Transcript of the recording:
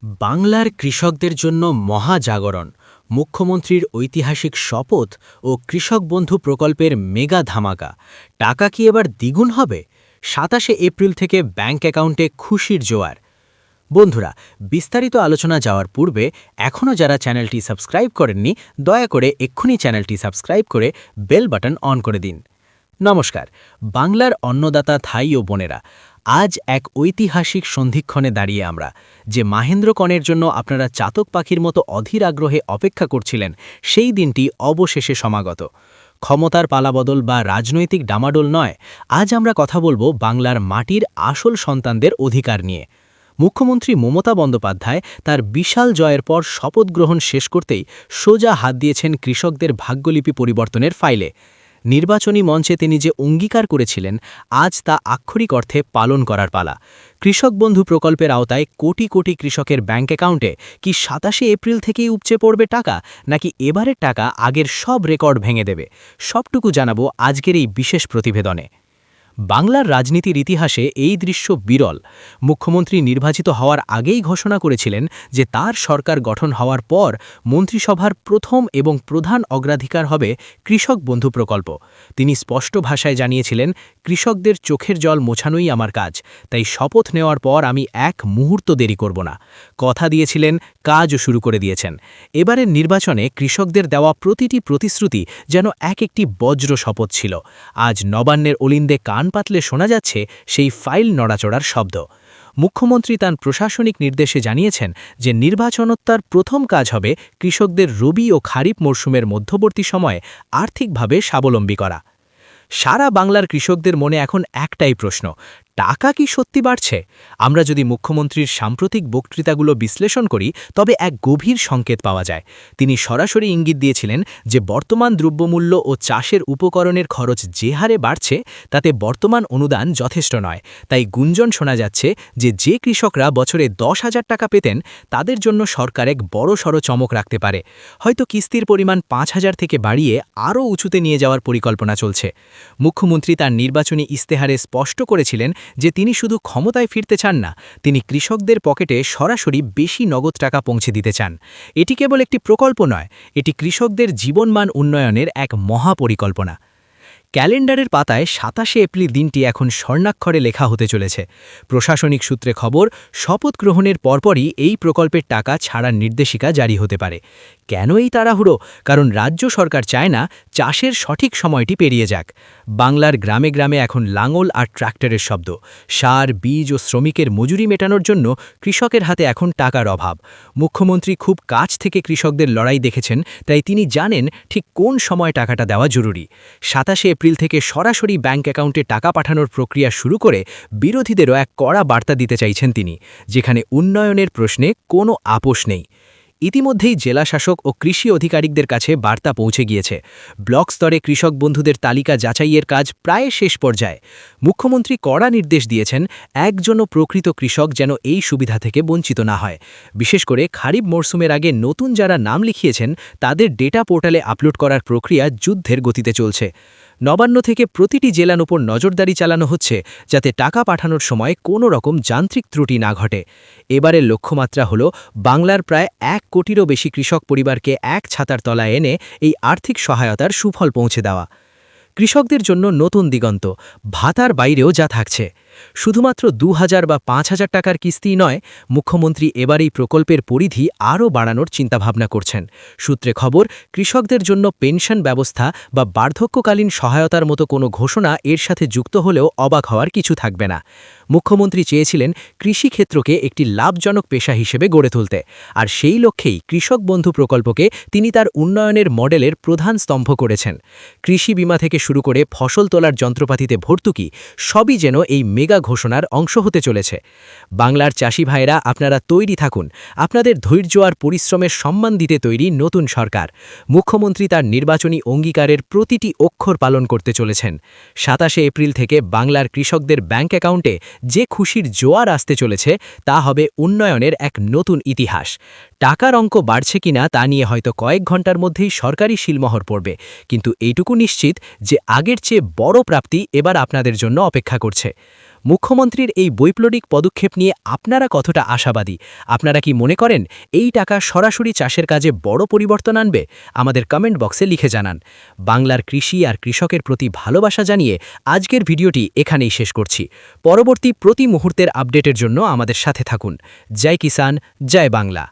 বাংলার কৃষকদের জন্য মহাজাগরণ, মুখ্যমন্ত্রীর ঐতিহাসিক শপথ ও কৃষক বন্ধু প্রকল্পের মেগা ধামাকা। টাকা কি এবার দ্বিগুণ হবে? ২৭শে এপ্রিল থেকে ব্যাংক অ্যাকাউন্টে খুশির জোয়ার। বন্ধুরা, বিস্তারিত আলোচনা যাওয়ার পূর্বে এখনও যারা চ্যানেলটি সাবস্ক্রাইব করেননি, দয়া করে এক্ষুনি চ্যানেলটি সাবস্ক্রাইব করে বেল বাটন অন করে দিন। নমস্কার, বাংলার অন্নদাতা থাই ও বোনেরা, আজ এক ঐতিহাসিক সন্ধিক্ষণে দাঁড়িয়ে আমরা যে মাহেন্দ্রকণের জন্য আপনারা চাতক পাখির মতো অধীর আগ্রহে অপেক্ষা করছিলেন, সেই দিনটি অবশেষে সমাগত। ক্ষমতার পালাবদল বা রাজনৈতিক ডামাডোল নয়, আজ আমরা কথা বলবো বাংলার মাটির আসল সন্তানদের অধিকার নিয়ে। মুখ্যমন্ত্রী মমতা বন্দ্যোপাধ্যায় তার বিশাল জয়ের পর শপথ গ্রহণ শেষ করতেই সোজা হাত দিয়েছেন কৃষকদের ভাগ্যলিপি পরিবর্তনের ফাইলে। নির্বাচনী মঞ্চে তিনি যে অঙ্গীকার করেছিলেন, আজ তা আক্ষরিক অর্থে পালন করার পালা। কৃষক বন্ধু প্রকল্পের আওতায় কোটি কোটি কৃষকের ব্যাংক অ্যাকাউন্টে কি ২৭শে এপ্রিল থেকেই উপচে পড়বে টাকা, নাকি এবারের টাকা আগের সব রেকর্ড ভেঙে দেবে? সবটুকু জানাবো আজকের এই বিশেষ প্রতিবেদনে। বাংলার রাজনীতির ইতিহাসে এই দৃশ্য বিরল। মুখ্যমন্ত্রী নির্বাচিত হওয়ার আগেই ঘোষণা করেছিলেন যে তার সরকার গঠন হওয়ার পর মন্ত্রিসভার প্রথম এবং প্রধান অগ্রাধিকার হবে কৃষক বন্ধু প্রকল্প। তিনি স্পষ্ট ভাষায় জানিয়েছিলেন, কৃষকদের চোখের জল মোছানোই আমার কাজ, তাই শপথ নেওয়ার পর আমি এক মুহূর্ত দেরি করব না। কথা দিয়েছিলেন, কাজও শুরু করে দিয়েছেন। এবারের নির্বাচনে কৃষকদের দেওয়া প্রতিটি প্রতিশ্রুতি যেন এক একটি বজ্র শপথ ছিল। আজ নবান্নের অলিন্দে কান পাতলে শোনা যাচ্ছে সেই ফাইল নড়াচড়ার শব্দ। মুখ্যমন্ত্রী তার প্রশাসনিক নির্দেশে জানিয়েছেন যে নির্বাচনোত্তর প্রথম কাজ হবে কৃষকদের রবি ও খারিফ মরশুমের মধ্যবর্তী সময়ে আর্থিকভাবে স্বাবলম্বী করা। সারা বাংলার কৃষকদের মনে এখন একটাই প্রশ্ন, টাকা কি সত্যি বাড়ছে? আমরা যদি মুখ্যমন্ত্রীর সাম্প্রতিক বক্তৃতাগুলো বিশ্লেষণ করি, তবে এক গভীর সংকেত পাওয়া যায়। তিনি সরাসরি ইঙ্গিত দিয়েছিলেন যে বর্তমান দ্রব্যমূল্য ও চাষের উপকরণের খরচ যে হারে বাড়ছে, তাতে বর্তমান অনুদান যথেষ্ট নয়। তাই গুঞ্জন শোনা যাচ্ছে যে কৃষকরা বছরে ১০,০০০ টাকা পেতেন, তাদের জন্য সরকার এক বড়সড় চমক রাখতে পারে। হয়তো কিস্তির পরিমাণ ৫,০০০ থেকে বাড়িয়ে আরও উঁচুতে নিয়ে যাওয়ার পরিকল্পনা চলছে। মুখ্যমন্ত্রী তার নির্বাচনী ইস্তেহারে স্পষ্ট করেছিলেন যে তিনি শুধু ক্ষমতায় ফিরতে চান না, তিনি কৃষকদের পকেটে সরাসরি বেশি নগদ টাকা পৌঁছে দিতে চান। এটি কেবল একটি প্রকল্প নয়, এটি কৃষকদের জীবনমান উন্নয়নের এক মহাপরিকল্পনা। ক্যালেন্ডারের পাতায় ২৭শে এপ্রিল দিনটি এখন স্বর্ণাক্ষরে লেখা হতে চলেছে। প্রশাসনিক সূত্রে খবর, শপথ গ্রহণের পরপরই এই প্রকল্পের টাকা ছাড়ার নির্দেশিকা জারি হতে পারে। কেন এই তাড়াহুড়ো? কারণ রাজ্য সরকার চায় না চাষের সঠিক সময়টি পেরিয়ে যাক। বাংলার গ্রামে গ্রামে এখন লাঙল আর ট্র্যাক্টরের শব্দ। সার, বীজ ও শ্রমিকের মজুরি মেটানোর জন্য কৃষকের হাতে এখন টাকার অভাব। মুখ্যমন্ত্রী খুব কাছ থেকে কৃষকদের লড়াই দেখেছেন, তাই তিনি জানেন ঠিক কোন সময় টাকাটা দেওয়া জরুরি। ২৭শে এপ্রিল থেকে সরাসরি ব্যাংক অ্যাকাউন্টে টাকা পাঠানোর প্রক্রিয়া শুরু করে বিরোধীদেরও এক কড়া বার্তা দিতে চাইছেন তিনি, যেখানে উন্নয়নের প্রশ্নে কোনো আপোষ নেই। ইতিমধ্যেই জেলা শাসক ও কৃষি আধিকারিকদের কাছে বার্তা পৌঁছে গিয়েছে। ব্লক স্তরে কৃষক বন্ধুদের তালিকা যাচাইয়ের কাজ প্রায় শেষ পর্যায়ে। মুখ্যমন্ত্রী কড়া নির্দেশ দিয়েছেন, একজনও প্রকৃত কৃষক যেন এই সুবিধা থেকে বঞ্চিত না হয়। বিশেষ করে খারিফ মরশুমের আগে নতুন যারা নাম লিখিয়েছেন, তাদের ডেটা পোর্টালে আপলোড করার প্রক্রিয়া যুদ্ধের গতিতে চলছে। নবান্ন থেকে প্রতিটি জেলার উপর নজরদারি চালানো হচ্ছে, যাতে টাকা পাঠানোর সময় কোনো রকম যান্ত্রিক ত্রুটি না ঘটে। এবারের লক্ষ্যমাত্রা হল বাংলার প্রায় ১ কোটিরও বেশি কৃষক পরিবারকে এক ছাতার তলায় এনে এই আর্থিক সহায়তার সুফল পৌঁছে দেওয়া। কৃষকদের জন্য নতুন দিগন্ত, ভাতার বাইরেও যা থাকছে। শুধুমাত্র ২,০০০ বা ৫,০০০ টাকার কিস্তি নয়, মুখ্যমন্ত্রী এবার এই প্রকল্পের পরিধি আরও বাড়ানোর চিন্তাভাবনা করছেন। সূত্রে খবর, কৃষকদের জন্য পেনশন ব্যবস্থা বা বার্ধক্যকালীন সহায়তার মতো কোনো ঘোষণা এর সাথে যুক্ত হলেও অবাক হওয়ার কিছু থাকবে না। মুখ্যমন্ত্রী চেয়েছিলেন কৃষিক্ষেত্রকে একটি লাভজনক পেশা হিসেবে গড়ে তুলতে, আর সেই লক্ষ্যেই কৃষক বন্ধু প্রকল্পকে তিনি তার উন্নয়নের মডেলের প্রধান স্তম্ভ করেছেন। কৃষি বীমা থেকে শুরু করে ফসল তোলার যন্ত্রপাতিতে ভর্তুকি, সবই যেন এই মেগা ঘোষণার অংশ হতে চলেছে। বাংলার চাষি ভাইরা, আপনারা তৈরি থাকুন। আপনাদের ধৈর্য আর পরিশ্রমের সম্মান দিতে তৈরি নতুন সরকার। মুখ্যমন্ত্রী তার নির্বাচনী অঙ্গীকারের প্রতিটি অক্ষর পালন করতে চলেছেন। ২৭শে এপ্রিল থেকে বাংলার কৃষকদের ব্যাংক অ্যাকাউন্টে যে খুশির জোয়ার আসতে চলেছে, তা হবে উন্নয়নের এক নতুন ইতিহাস। টাকার অঙ্ক বাড়ছে কিনা তা নিয়ে হয়তো কয়েক ঘন্টার মধ্যেই সরকারি শিলমোহর পড়বে, কিন্তু এইটুকু নিশ্চিত যে আগের চেয়ে বড় প্রাপ্তি এবার আপনাদের জন্য অপেক্ষা করছে। মুখ্যমন্ত্রীর এই বৈপ্লবিক পদক্ষেপ নিয়ে আপনারা কতটা আশাবাদী? আপনারা কি মনে করেন এই টাকা সরাসরি চাষের কাজে বড় পরিবর্তন আনবে? আমাদের কমেন্ট বক্সে লিখে জানান। বাংলার কৃষি আর কৃষকের প্রতি ভালোবাসা জানিয়ে আজকের ভিডিওটি এখানেই শেষ করছি। পরবর্তী প্রতি মুহূর্তের আপডেটের জন্য আমাদের সাথে থাকুন। জয় কিষান, জয় বাংলা।